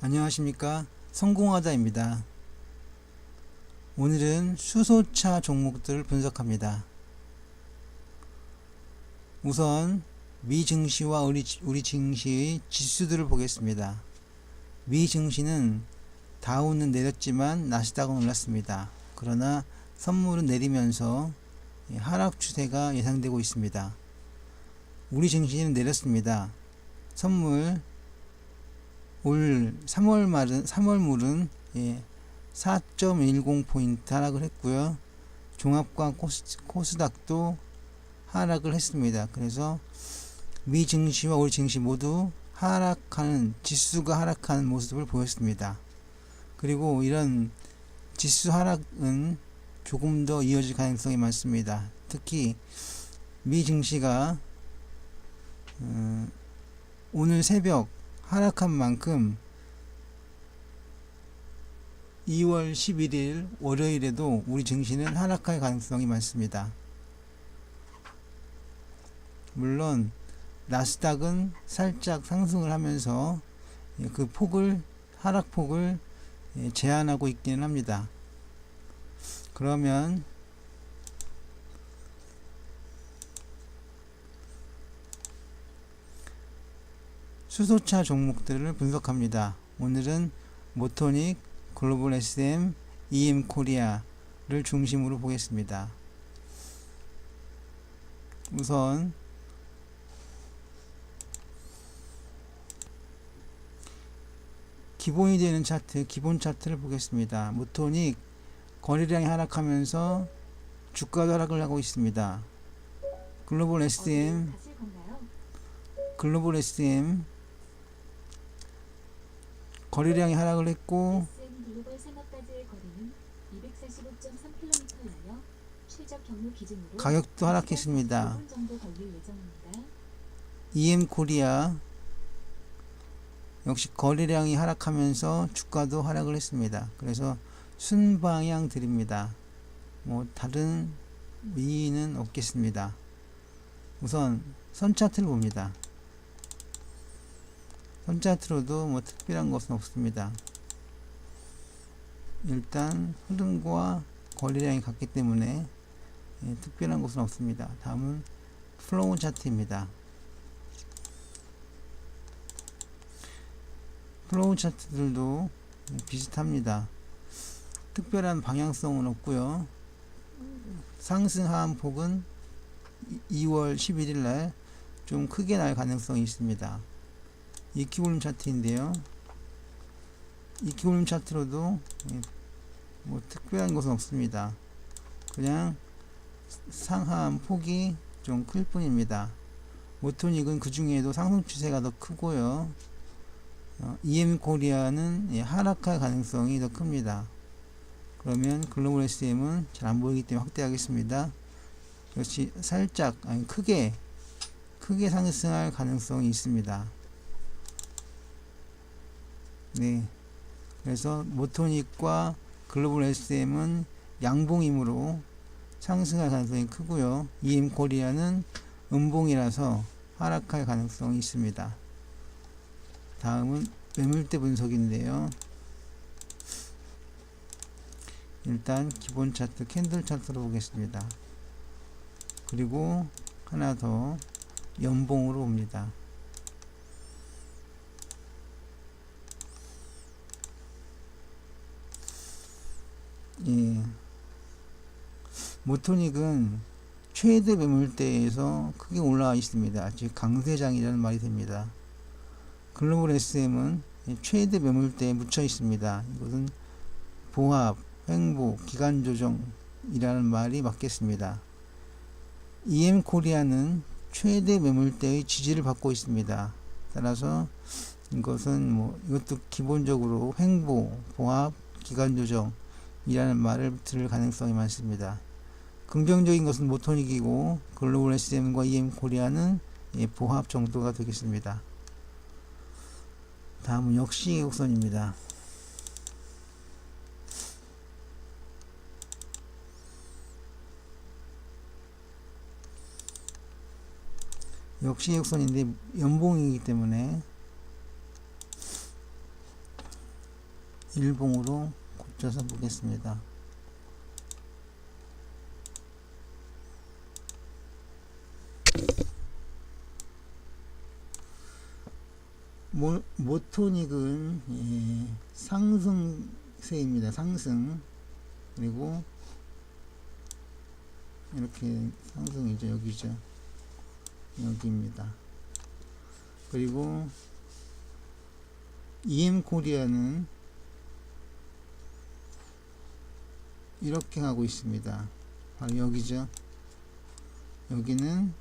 안녕하십니까, 성공하다입니다. 오늘은 수소차 종목들을 분석합니다. 우선 미 증시와 우리 증시의 지수들을 보겠습니다. 미 증시는 다우는 내렸지만 나스닥은 올랐습니다. 그러나 선물은 내리면서 하락 추세가 예상되고 있습니다. 우리 증시는 내렸습니다. 선물 올 3월물은 4.10포인트 하락을 했고요. 종합과 코스닥도 하락을 했습니다. 그래서 미 증시와 우리 증시 모두 지수가 하락하는 모습을 보였습니다. 그리고 이런 지수 하락은 조금 더 이어질 가능성이 많습니다. 특히 미 증시가 오늘 새벽 하락한 만큼 2월 11일 월요일에도 우리 증시는 하락할 가능성이 많습니다. 물론 나스닥은 살짝 상승을 하면서 그 하락폭을 제한하고 있기는 합니다. 그러면 수소차 종목들을 분석합니다. 오늘은 모토닉, 글로벌 SM, EM 코리아를 중심으로 보겠습니다. 우선 기본이 되는 차트, 기본 차트를 보겠습니다. 모토닉 거래량이 하락하면서 주가도 하락을 하고 있습니다. 글로벌 SM 거래량이 하락을 했고 가격도 하락했습니다. EM 코리아 역시 거래량이 하락하면서 주가도 하락을 했습니다. 그래서 순방향 드립니다. 다른 의의는 없겠습니다. 우선 선차트를 봅니다. 선차트로도 특별한 것은 없습니다. 일단 흐름과 거래량이 같기 때문에 특별한 것은 없습니다. 다음은 플로우 차트입니다. 플로우 차트들도 비슷합니다. 특별한 방향성은 없고요. 상승 하한폭은 2월 11일 날 좀 크게 날 가능성이 있습니다. 이큐볼륨 차트인데요. 이큐볼륨 차트로도 특별한 것은 없습니다. 그냥 상하한 폭이 좀 클 뿐입니다. 모토닉은 그 중에도 상승 추세가 더 크고요. EM 코리아는 하락할 가능성이 더 큽니다. 그러면 글로벌 SM은 잘 안 보이기 때문에 확대하겠습니다. 역시 살짝 크게 상승할 가능성이 있습니다. 네, 그래서 모토닉과 글로벌 SM은 양봉이므로 상승할 가능성이 크고요. EM 코리아는 음봉이라서 하락할 가능성이 있습니다. 다음은 매물대 분석인데요. 일단 기본 차트 캔들 차트로 보겠습니다. 그리고 하나 더 연봉으로 봅니다. 모토닉은 최대 매물대에서 크게 올라와 있습니다. 즉 강세장이라는 말이 됩니다. 글로벌 SM은 최대 매물대에 묻혀 있습니다. 이것은 보합, 횡보, 기간 조정이라는 말이 맞겠습니다. EM 코리아는 최대 매물대의 지지를 받고 있습니다. 따라서 이것도 기본적으로 횡보, 보합, 기간 조정이라는 말을 들을 가능성이 많습니다. 긍정적인 것은 모토닉이고 글로벌 SM과 EM 코리아는 보합 정도가 되겠습니다. 다음은 역시곡선입니다. 역시곡선인데 연봉이기 때문에 일봉으로 고쳐서 보겠습니다. 모토닉은 상승세입니다. 상승. 그리고 이렇게 상승이죠. 여기죠. 여기입니다. 그리고 EM코리아는 이렇게 하고 있습니다. 바로 여기죠. 여기는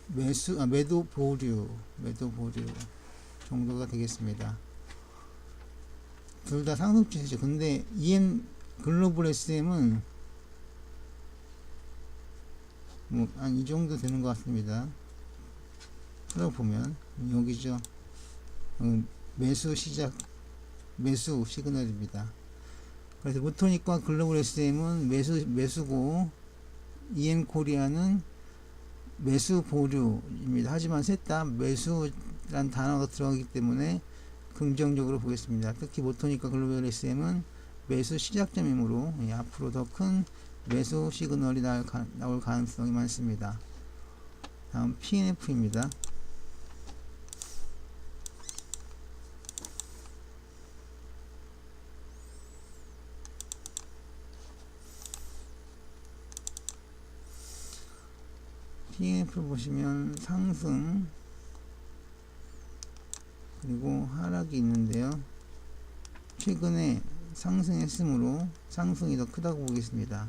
매도 보류 정도가 되겠습니다. 둘 다 상승추세죠. 근데 글로벌 SM은 뭐 한 이 정도 되는 것 같습니다. 풀어보면 여기죠. 매수 시그널입니다. 그래서 모토닉과 글로벌 SM은 매수고 EM코리아는 매수 보류입니다. 하지만 셋 다 매수란 단어가 들어가기 때문에 긍정적으로 보겠습니다. 특히 모토닉과 글로벌 SM은 매수 시작점이므로 앞으로 더 큰 매수 시그널이 나올 가능성이 많습니다. 다음 PNF입니다. PNF를 보시면 상승 그리고 하락이 있는데요. 최근에 상승했으므로 상승이 더 크다고 보겠습니다.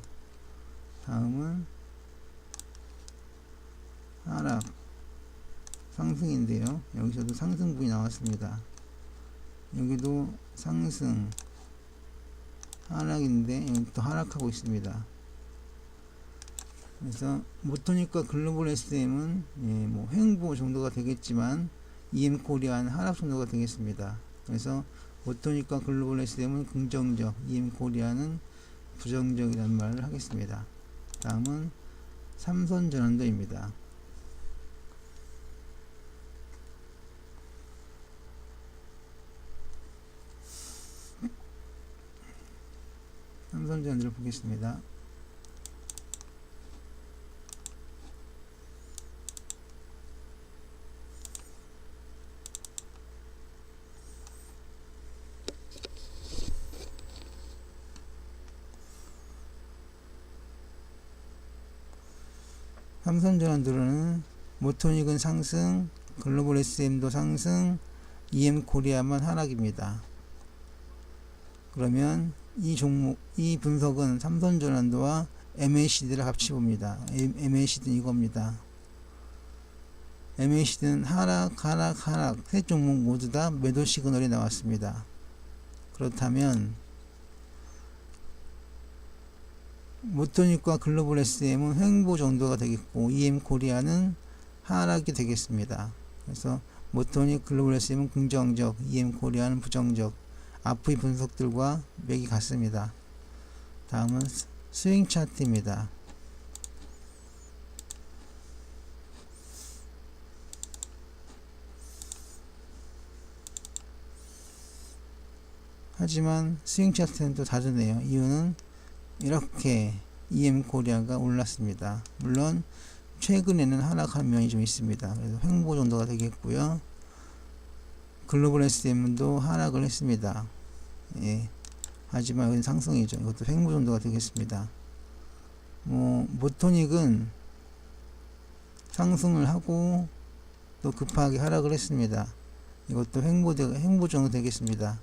다음은 하락 상승인데요. 여기서도 상승분이 나왔습니다. 여기도 상승 하락인데 여기 또 하락하고 있습니다. 그래서 모토닉과 글로벌 SM은 뭐 횡보 정도가 되겠지만 EM코리아는 하락 정도가 되겠습니다. 그래서 모토닉과 글로벌 SM은 긍정적, EM코리아는 부정적이라는 말을 하겠습니다. 다음은 삼성전환도입니다. 삼성전환도를 보겠습니다. 삼성전환도로는 모토닉은 상승, 글로벌 SM도 상승, EM코리아만 하락입니다. 그러면 이 분석은 삼성전환도와 MACD를 합치 봅니다. MACD는 이겁니다. MACD는 하락 세 종목 모두 다 매도 시그널이 나왔습니다. 그렇다면 모토닉과 글로벌 SM은 횡보 정도가 되겠고 EM코리아는 하락이 되겠습니다. 그래서 모토닉, 글로벌 SM은 긍정적, EM코리아는 부정적. 앞의 분석들과 맥이 같습니다. 다음은 스윙 차트입니다. 하지만 스윙 차트는 또 다르네요. 이유는 이렇게 EM코리아가 올랐습니다. 물론 최근에는 하락한 면이 좀 있습니다. 그래서 횡보 정도가 되겠고요. 글로벌 SM도 하락을 했습니다. 하지만 여기는 상승이죠. 이것도 횡보 정도가 되겠습니다. 모토닉은 상승을 하고 또 급하게 하락을 했습니다. 이것도 횡보 정도 되겠습니다.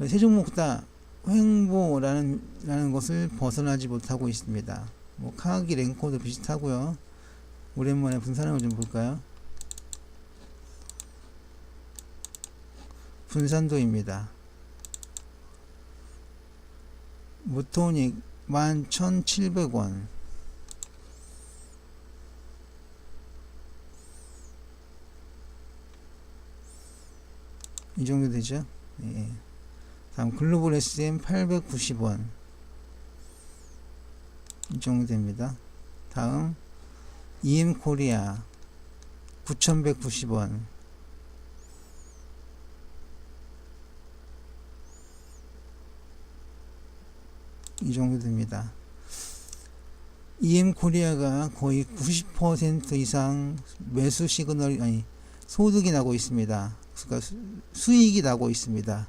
세 종목 다 횡보라는 것을 벗어나지 못하고 있습니다. 카기 랭코도 비슷하고요. 오랜만에 분산을 좀 볼까요? 분산도입니다. 모토닉 11,700원, 이 정도 되죠? 다음 글로벌 SM 890원, 이 정도 됩니다. 다음 EM코리아 9,190원, 이 정도 됩니다. EM코리아가 거의 90% 이상 매수 시그널이 아니 소득이 나고 있습니다. 그러니까 수익이 나고 있습니다.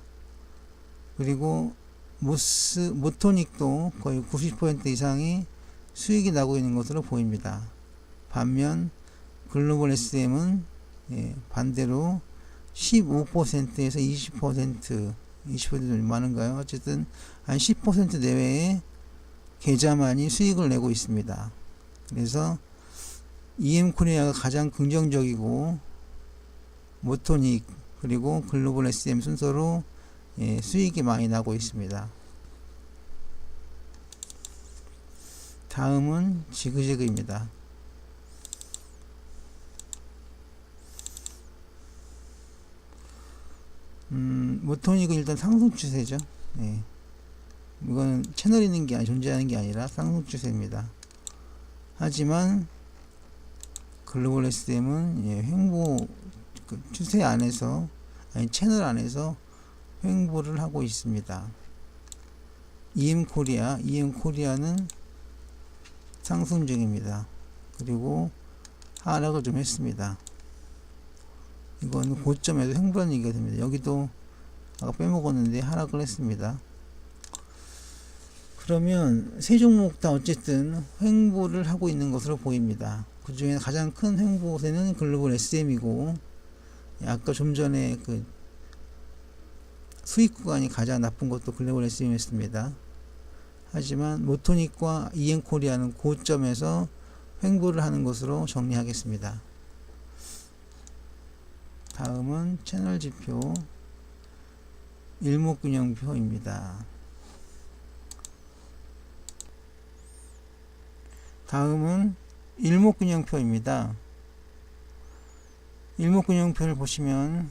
그리고 모토닉도 거의 90% 이상이 수익이 나고 있는 것으로 보입니다. 반면 글로벌 SM은 반대로 15%에서 20%좀 많은가요? 어쨌든 한 10% 내외의 계좌만이 수익을 내고 있습니다. 그래서 EM코리아가 가장 긍정적이고 모토닉 그리고 글로벌 SM 순서로 수익이 많이 나고 있습니다. 다음은 지그재그입니다. 모토닉은 일단 상승 추세죠. 이건 채널 있는 게 존재하는 게 아니라 상승 추세입니다. 하지만 글로벌 SM은 횡보 추세 안에서 채널 안에서 횡보를 하고 있습니다. EM코리아는 상승 중입니다. 그리고 하락을 좀 했습니다. 이건 고점에서 횡보한 얘기가 됩니다. 여기도 아까 빼먹었는데 하락을 했습니다. 그러면 세 종목 다 어쨌든 횡보를 하고 있는 것으로 보입니다. 그 중에 가장 큰 횡보세는 글로벌 SM이고, 아까 좀 전에 그 수익 구간이 가장 나쁜 것도 글로벌 SM이었습니다. 하지만 모토닉과 EM코리아는 고점에서 횡보를 하는 것으로 정리하겠습니다. 다음은 채널 지표 일목균형표입니다. 다음은 일목균형표입니다. 일목균형표를 보시면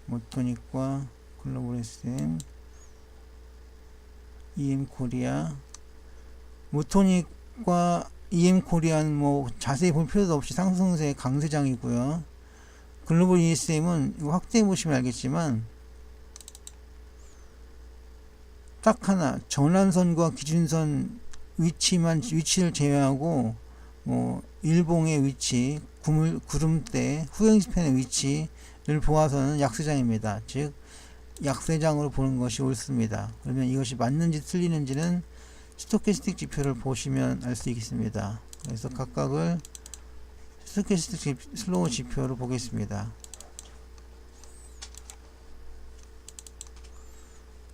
모토닉과 글로벌 SM, EM코리아, 모토닉과 EM코리아는 뭐 자세히 볼 필요도 없이 상승세 강세장이고요. 글로벌 ESM은 이거 확대해 보시면 알겠지만 딱 하나 전환선과 기준선 위치를 제외하고 뭐 일봉의 위치, 구름대, 후행스팬의 위치를 보아서는 약세장입니다. 즉 약세장으로 보는 것이 옳습니다. 그러면 이것이 맞는지 틀리는지는 스토캐스틱 지표를 보시면 알 수 있습니다. 그래서 각각을 스토캐스틱 슬로우 지표로 보겠습니다.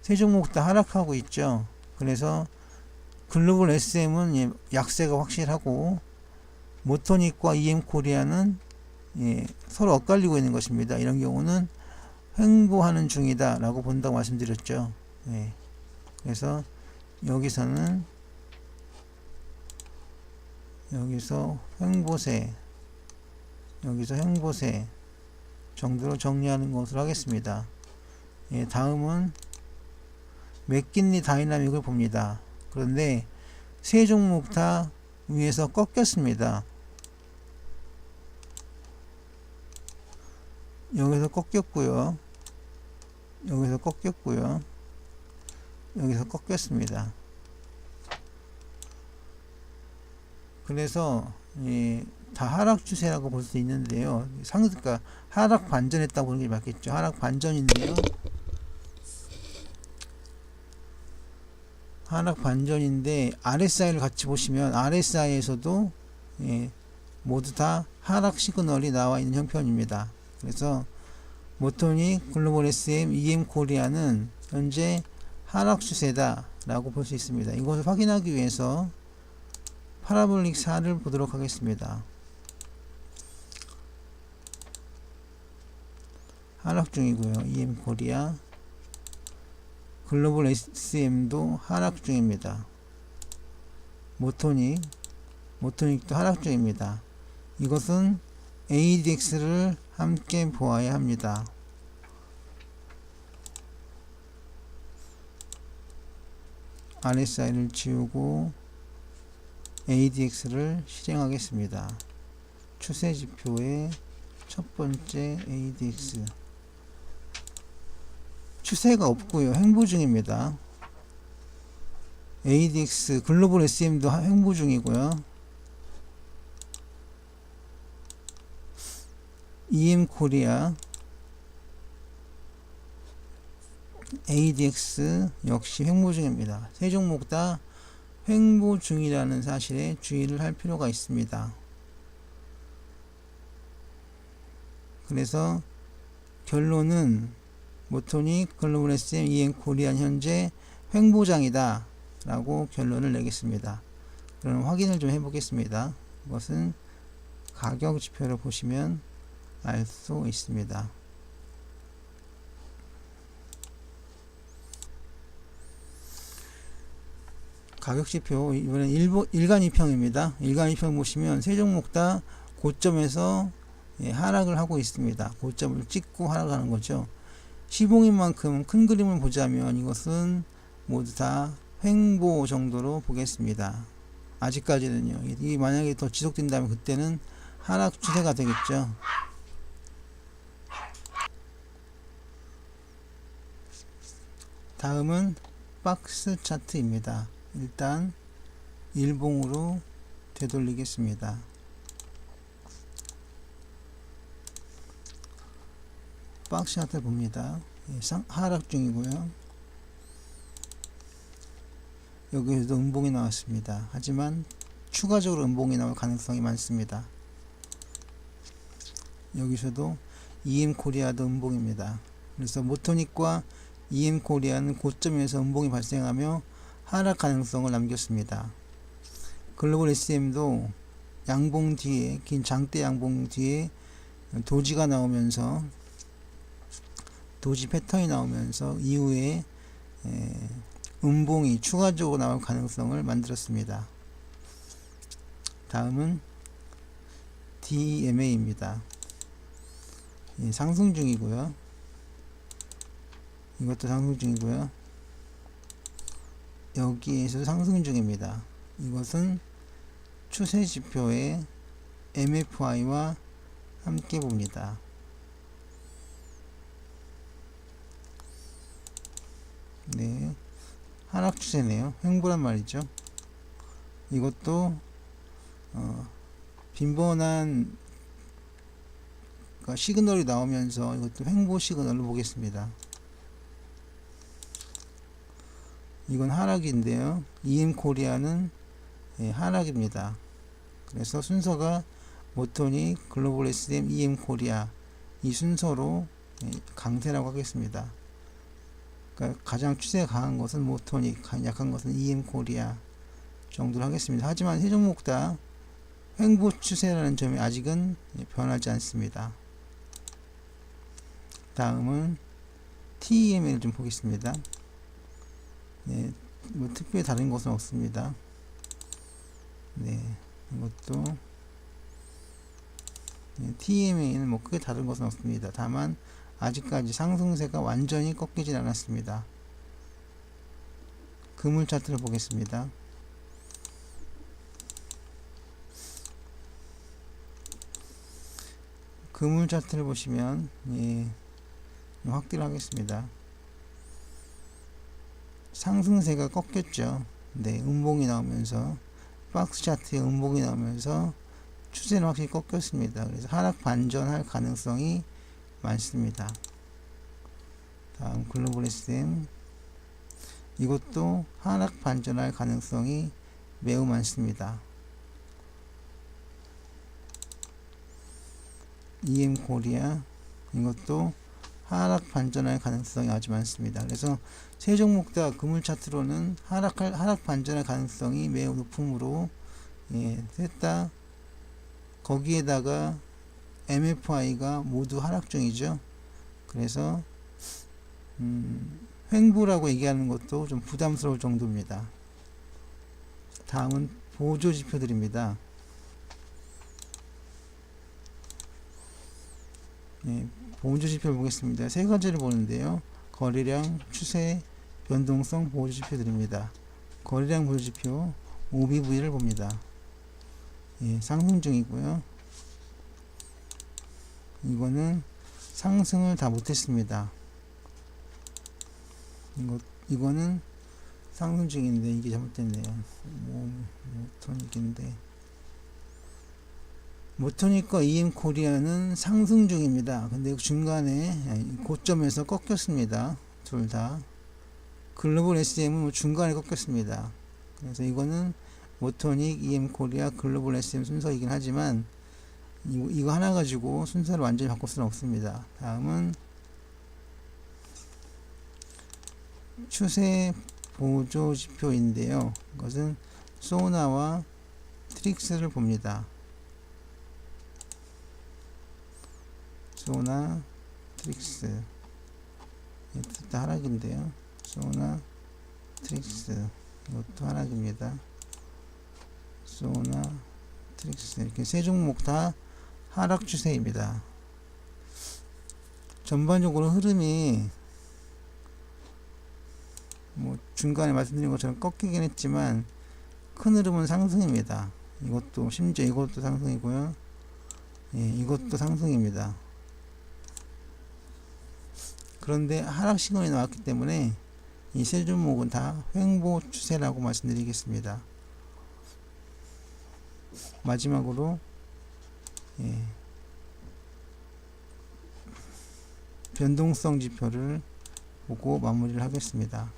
세 종목 다 하락하고 있죠. 그래서 글로벌 SM은 약세가 확실하고 모토닉과 EM코리아는 서로 엇갈리고 있는 것입니다. 이런 경우는 횡보하는 중이다 라고 본다고 말씀드렸죠. 그래서 여기서 횡보세, 여기서 횡보세 정도로 정리하는 것으로 하겠습니다. 다음은 맥킨리 다이나믹을 봅니다. 그런데 세 종목 다 위에서 꺾였습니다. 여기서 꺾였고요. 여기서 꺾였고요. 여기서 꺾였습니다. 그래서 다 하락 추세라고 볼 수 있는데요. 그러니까 하락 반전했다고 보는 게 맞겠죠. 하락 반전인데요. 하락 반전인데 RSI를 같이 보시면 RSI에서도 모두 다 하락 시그널이 나와 있는 형편입니다. 그래서 모토닉, 글로벌 SM, EM코리아는 현재 하락 추세다 라고 볼 수 있습니다. 이것을 확인하기 위해서 파라볼릭 4를 보도록 하겠습니다. 하락 중이고요. EM코리아, 글로벌 SM도 하락 중입니다. 모토닉도 하락 중입니다. 이것은 ADX를 함께 보아야 합니다. RSI를 지우고 ADX를 실행하겠습니다. 추세 지표의 첫 번째 ADX. 추세가 없고요. 횡보 중입니다. ADX 글로벌 SM도 횡보 중이고요. EM 코리아, ADX 역시 횡보 중입니다. 세 종목 다 횡보 중이라는 사실에 주의를 할 필요가 있습니다. 그래서 결론은 모토닉, 글로벌 SM, EM 코리안 현재 횡보장이다 라고 결론을 내겠습니다. 그럼 확인을 좀 해보겠습니다. 이것은 가격 지표를 보시면 알 수 있습니다. 가격 지표 이번엔 일간 2평입니다. 일간 2평 보시면 세 종목 다 고점에서 하락을 하고 있습니다. 고점을 찍고 하락하는 거죠. 시봉인 만큼 큰 그림을 보자면 이것은 모두 다 횡보 정도로 보겠습니다. 아직까지는요. 이 만약에 더 지속된다면 그때는 하락 추세가 되겠죠. 다음은 박스 차트입니다. 일단 일봉으로 되돌리겠습니다. 박스 차트 봅니다. 하락 중이고요. 여기에도 음봉이 나왔습니다. 하지만 추가적으로 음봉이 나올 가능성이 많습니다. 여기서도 EM 코리아도 음봉입니다. 그래서 모토닉과 EM 코리아는 고점에서 음봉이 발생하며 하락 가능성을 남겼습니다. 글로벌 SM도 양봉 뒤에, 긴 장대 양봉 뒤에 도지가 나오면서, 도지 패턴이 나오면서 이후에 음봉이 추가적으로 나올 가능성을 만들었습니다. 다음은 DMA입니다. 상승 중이고요. 이것도 상승 중이고요. 여기에서 상승 중입니다. 이것은 추세 지표의 MFI와 함께 봅니다. 네, 하락 추세네요. 횡보란 말이죠. 이것도 빈번한 시그널이 나오면서 이것도 횡보 시그널로 보겠습니다. 이건 하락인데요. EM 코리아는 하락입니다. 그래서 순서가 모토닉, 글로벌 SM, EM 코리아 이 순서로 강세라고 하겠습니다. 그러니까 가장 추세가 강한 것은 모토닉, 약한 것은 EM 코리아 정도로 하겠습니다. 하지만 세 종목 다 횡보 추세라는 점이 아직은 변하지 않습니다. 다음은 TEM을 좀 보겠습니다. 네, 뭐 특별히 다른 것은 없습니다. 네, 이것도 TMA는 뭐 크게 다른 것은 없습니다. 다만 아직까지 상승세가 완전히 꺾이진 않았습니다. 그물 차트를 보겠습니다. 그물 차트를 보시면 확대를 하겠습니다. 상승세가 꺾였죠. 네, 음봉이 나오면서 박스 차트에 음봉이 나오면서 추세는 확실히 꺾였습니다. 그래서 하락 반전할 가능성이 많습니다. 다음 글로벌 SM 이것도 하락 반전할 가능성이 매우 많습니다. EM 코리아 이것도 하락 반전할 가능성이 아주 많습니다. 그래서 세 종목 다 그물 차트로는 하락 반전할 가능성이 매우 높으므로 셋 다 거기에다가 MFI가 모두 하락 중이죠. 그래서 횡보라고 얘기하는 것도 좀 부담스러울 정도입니다. 다음은 보조 지표들입니다. 보조 지표를 보겠습니다. 세 가지를 보는데요. 거래량, 추세, 변동성 보조 지표들입니다. 거래량 보조 지표 OBV를 봅니다. 상승 중이고요. 이거는 상승을 다 못했습니다. 이거는 상승 중인데 이게 잘못됐네요. 모토닉인데 모토닉과 EM 코리아는 상승 중입니다. 근데 중간에 고점에서 꺾였습니다. 둘 다. 글로벌 SM은 중간에 꺾였습니다. 그래서 이거는 모토닉, EM 코리아, 글로벌 SM 순서이긴 하지만 이거 하나 가지고 순서를 완전히 바꿀 수는 없습니다. 다음은 추세 보조 지표인데요. 이것은 소나와 트릭스를 봅니다. 소나, 트릭스. 이것도 하락인데요. 소나, 트릭스. 이것도 하락입니다. 소나, 트릭스. 이렇게 세 종목 다 하락 추세입니다. 전반적으로 흐름이 중간에 말씀드린 것처럼 꺾이긴 했지만 큰 흐름은 상승입니다. 이것도 심지어 이것도 상승이고요. 이것도 상승입니다. 그런데 하락 시그널이 나왔기 때문에 이 세 종목은 다 횡보 추세라고 말씀드리겠습니다. 마지막으로 변동성 지표를 보고 마무리를 하겠습니다.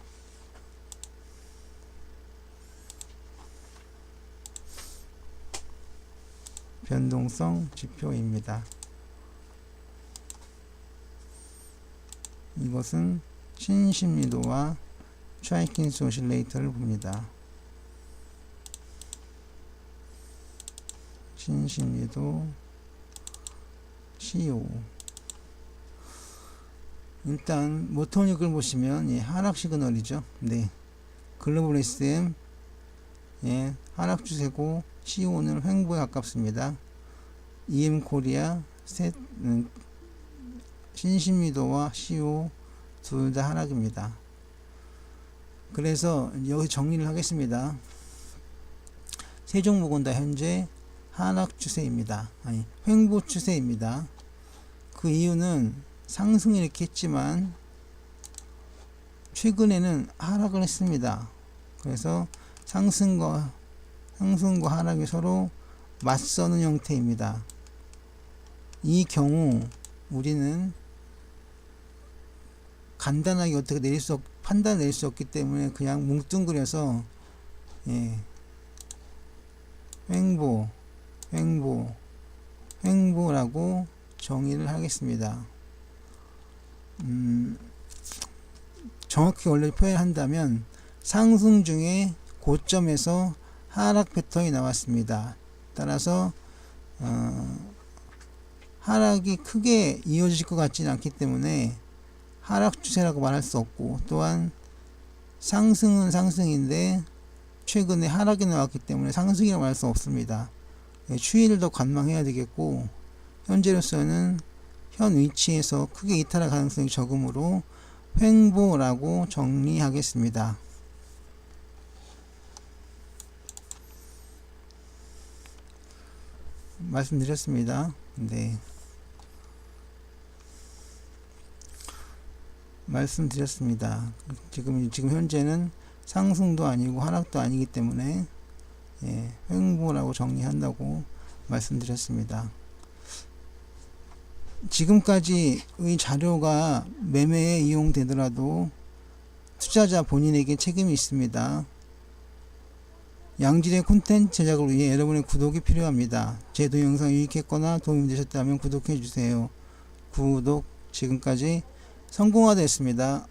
변동성 지표입니다. 이것은 신심리도와 트라이킨스 오실레이터를 봅니다. 신심리도 CO. 일단 모토닉을 보시면 하락 시그널이죠. 네. 글로벌 SM 하락 추세고 CO는 횡보에 가깝습니다. EM 코리아 신심리도와 CO 둘 다 하락입니다. 그래서 여기 정리를 하겠습니다. 세 종목은 다 현재 하락 추세입니다. 아니, 횡보 추세입니다. 그 이유는 상승을 이렇게 했지만 최근에는 하락을 했습니다. 그래서 상승과 하락이 서로 맞서는 형태입니다. 이 경우 우리는 간단하게 어떻게 판단을 내릴 수 없기 때문에 그냥 뭉뚱그려서 횡보라고 정의를 하겠습니다. 정확히 원래 표현한다면 상승 중에 고점에서 하락 패턴이 나왔습니다. 따라서 하락이 크게 이어질 것 같지는 않기 때문에 하락 추세라고 말할 수 없고, 또한 상승은 상승인데 최근에 하락이 나왔기 때문에 상승이라고 말할 수 없습니다. 추이를 더 관망해야 되겠고, 현재로서는 현 위치에서 크게 이탈할 가능성이 적으므로 횡보라고 정리하겠습니다. 말씀드렸습니다. 네. 말씀드렸습니다. 지금 현재는 상승도 아니고 하락도 아니기 때문에 횡보라고 정리한다고 말씀드렸습니다. 지금까지의 자료가 매매에 이용되더라도 투자자 본인에게 책임이 있습니다. 양질의 콘텐츠 제작을 위해 여러분의 구독이 필요합니다. 제 동영상 유익했거나 도움이 되셨다면 구독해 주세요. 구독. 지금까지 성공화됐습니다.